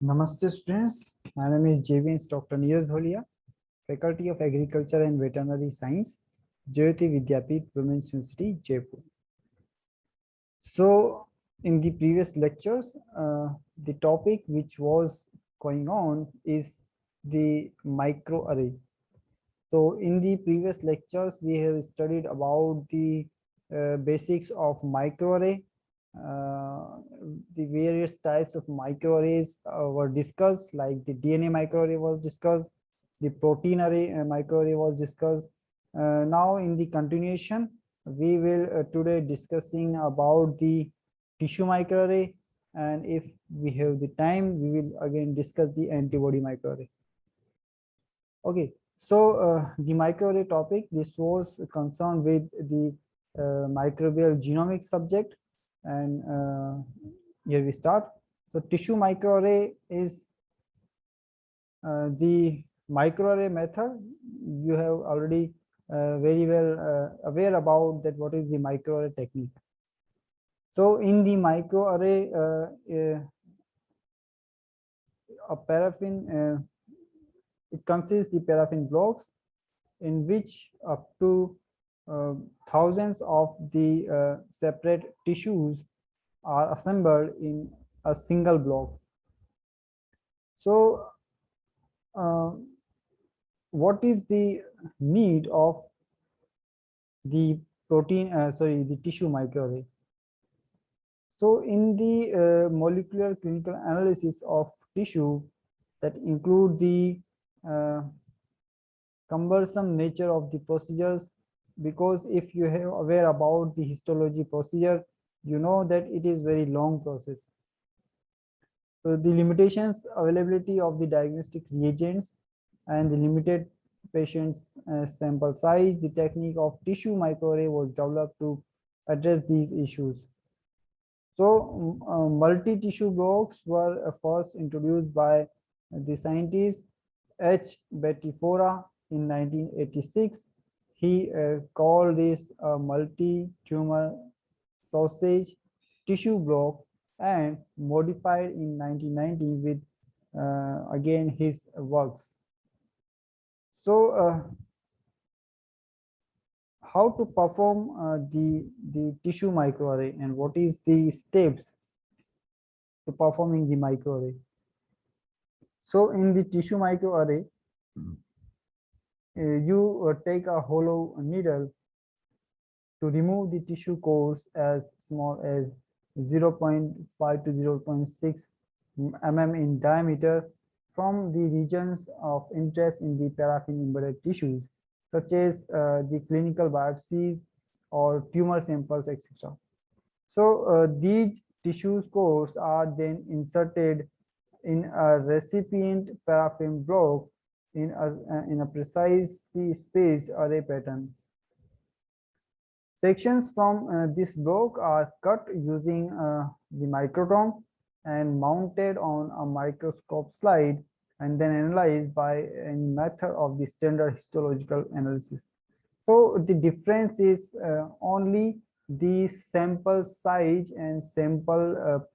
Namaste students, my name is JVN's Dr. Neeraj Bholia, Faculty of Agriculture and Veterinary Science, Jyoti Vidyapeeth Women's University, Jaipur. So, in the previous lectures, the topic which was going on is the microarray. So, in the previous lectures, we have studied about the basics of microarray. The various types of microarrays were discussed, like the DNA microarray was discussed, the protein array microarray was discussed. Now, in the continuation, we will today discussing about the tissue microarray, and if we have the time, we will again discuss the antibody microarray. Okay, so the microarray topic, this was concerned with the microbial genomics subject, and here we start. So tissue microarray is the microarray method. You have already very well aware about that what is the microarray technique. So in the microarray, a paraffin, it consists the paraffin blocks in which up to thousands of the separate tissues are assembled in a single block. So what is the need of the the tissue microarray? So in the molecular clinical analysis of tissue, that include the uh, cumbersome nature of the procedures, because if you have aware about the histology procedure, you know that it is very long process. So the limitations, availability of the diagnostic reagents, and the limited patient's sample size, the technique of tissue microarray was developed to address these issues. So multi-tissue blocks were first introduced by the scientist H. Bettifora in 1986. He called this a multi-tumor sausage tissue block, and modified in 1990 with again his works. So how to perform the tissue microarray, and what is the steps to performing the microarray? So in the tissue microarray, you take a hollow needle to remove the tissue cores as small as 0.5 to 0.6 mm in diameter from the regions of interest in the paraffin embedded tissues, such as the clinical biopsies or tumor samples, etc. So these tissue cores are then inserted in a recipient paraffin block in a precisely spaced array pattern. Sections from this block are cut using the microtome and mounted on a microscope slide, and then analyzed by a method of the standard histological analysis. So the difference is only the sample size and sample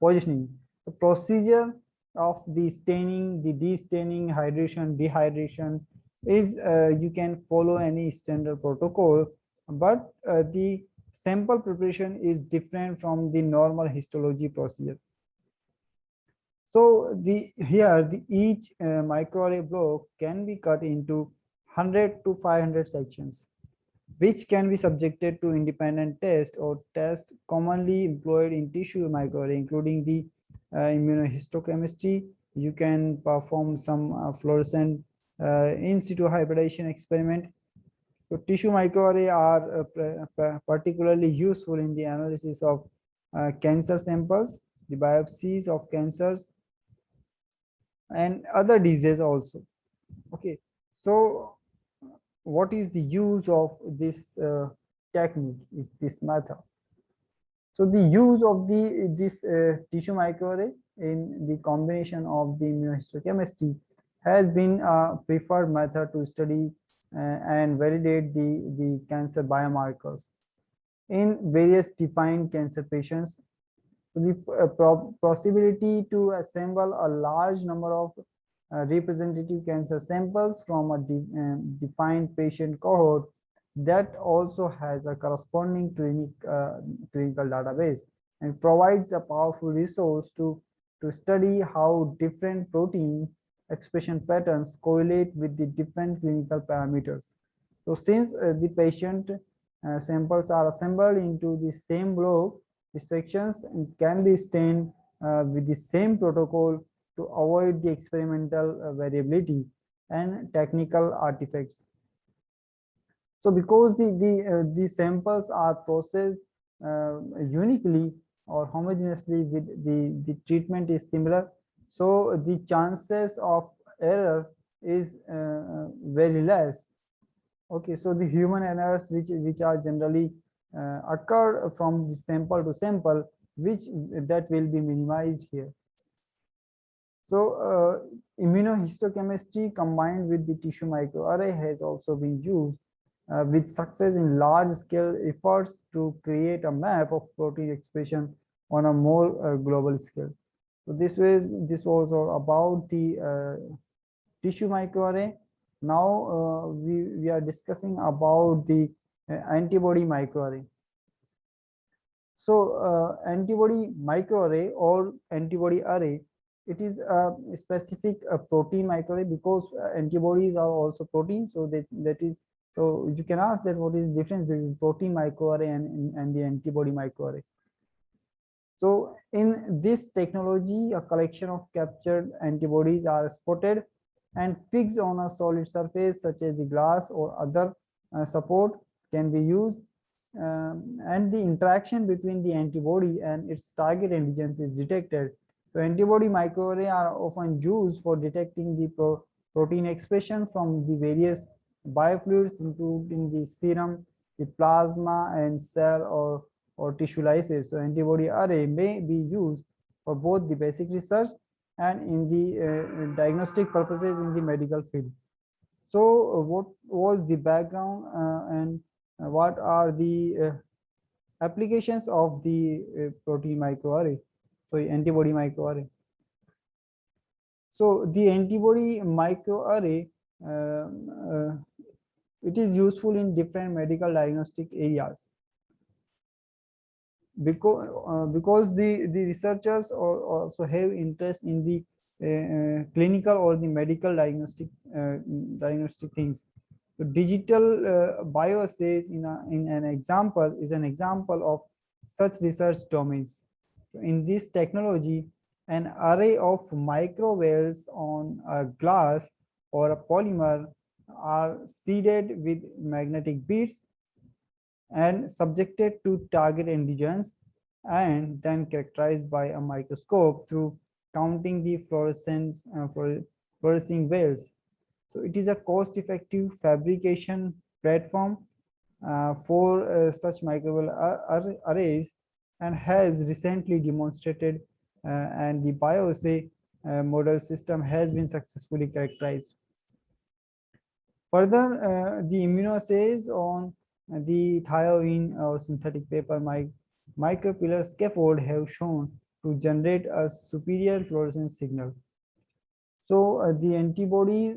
positioning. The procedure of the staining, the destaining, hydration, dehydration is you can follow any standard protocol, but the sample preparation is different from the normal histology procedure. So each microarray block can be cut into 100 to 500 sections, which can be subjected to independent test or tests commonly employed in tissue microarray, including the immunohistochemistry. You can perform some fluorescent in situ hybridization experiment. So tissue microarray are particularly useful in the analysis of cancer samples, the biopsies of cancers, and other diseases also. Okay, so what is the use of this technique, is this method? So the use of this tissue microarray in the combination of the immunohistochemistry has been a preferred method to study and validate the cancer biomarkers in various defined cancer patients. So the possibility to assemble a large number of representative cancer samples from a defined patient cohort that also has a corresponding clinical database, and provides a powerful resource to study how different protein expression patterns correlate with the different clinical parameters. So since the patient samples are assembled into the same block, sections can be stained with the same protocol to avoid the experimental variability and technical artifacts. So because the samples are processed uniquely or homogeneously, with the treatment is similar, so the chances of error is very less. Okay, so the human errors which are generally occur from the sample to sample, which that will be minimized here. So immunohistochemistry combined with the tissue microarray has also been used with success in large scale efforts to create a map of protein expression on a more global scale. So this was all about the tissue microarray. Now we are discussing about the antibody microarray. So antibody microarray or antibody array, it is a specific protein microarray, because antibodies are also protein. So that is, so you can ask that what is the difference between protein microarray and the antibody microarray. So in this technology, a collection of captured antibodies are spotted and fixed on a solid surface such as the glass or other support can be used, and the interaction between the antibody and its target antigens is detected. So antibody microarray are often used for detecting the protein expression from the various biofluids, including the serum, the plasma, and cell or tissue lysis. So antibody array may be used for both the basic research and in the diagnostic purposes in the medical field. So what was the background and what are the applications of the protein microarray, so antibody microarray? So the antibody microarray, it is useful in different medical diagnostic areas, because the researchers also have interest in the clinical or the medical diagnostic things. So digital bioassays in an example is an example of such research domains. So in this technology, an array of microvales on a glass or a polymer are seeded with magnetic beads and subjected to target antigens, and then characterized by a microscope through counting the fluorescing veils. So it is a cost-effective fabrication platform for such microbial arrays, and has recently demonstrated, and the bioassay model system has been successfully characterized. Further, the immunoassays on the thioine or synthetic paper micropillar scaffold have shown to generate a superior fluorescence signal. So the antibody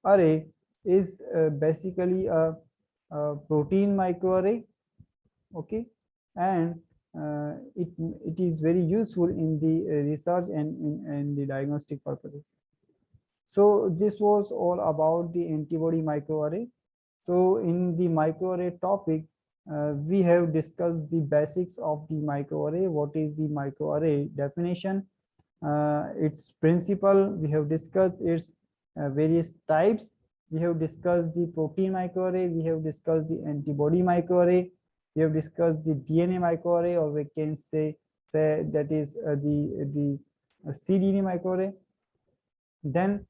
array is basically a protein microarray, okay, and it is very useful in the research and in the diagnostic purposes. So this was all about the antibody microarray. So in the microarray topic, we have discussed the basics of the microarray. What is the microarray definition? Its principle. We have discussed its various types. We have discussed the protein microarray. We have discussed the antibody microarray. We have discussed the DNA microarray, or we can say that is the cDNA microarray. Then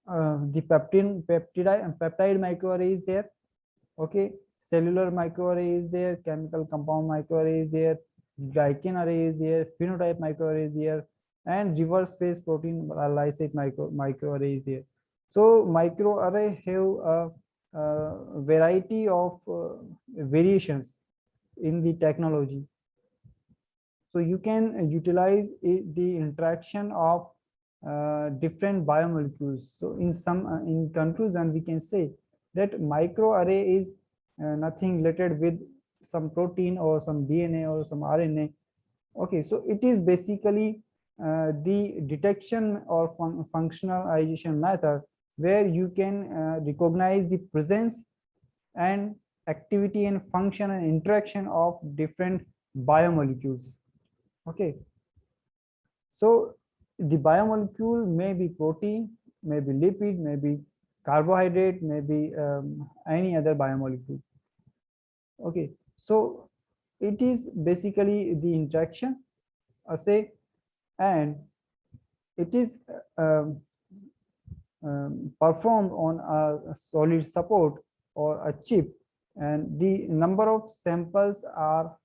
the peptide microarray is there. Okay, cellular microarray is there, chemical compound microarray is there, glycan array is there, phenotype microarray is there, and reverse phase protein lysate microarray is there. So microarray have a variety of variations in the technology. So you can utilize the interaction of different biomolecules. So in conclusion, we can say that microarray is nothing related with some protein or some DNA or some RNA. Okay, so it is basically the detection or functionalization method where you can recognize the presence and activity and function and interaction of different biomolecules. Okay, so the biomolecule may be protein, may be lipid, may be carbohydrate, may be any other biomolecule. Okay, so it is basically the interaction assay, and it is performed on a solid support or a chip, and the number of samples are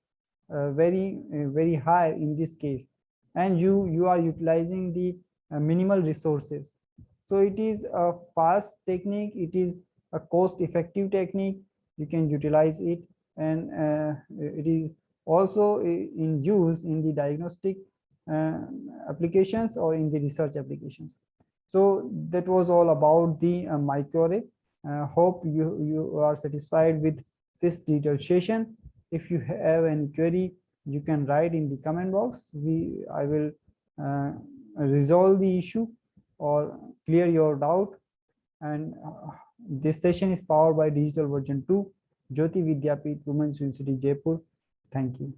very high in this case, and you are utilizing the minimal resources. So it is a fast technique, it is a cost effective technique, you can utilize it, and it is also in use in the diagnostic applications or in the research applications. So that was all about the microarray. Hope you are satisfied with this detailed session. If you have any query, you can write in the comment box. I will resolve the issue or clear your doubt. And this session is powered by Digital Version 2, Jyoti Vidyapeeth Women's University, Jaipur. Thank you.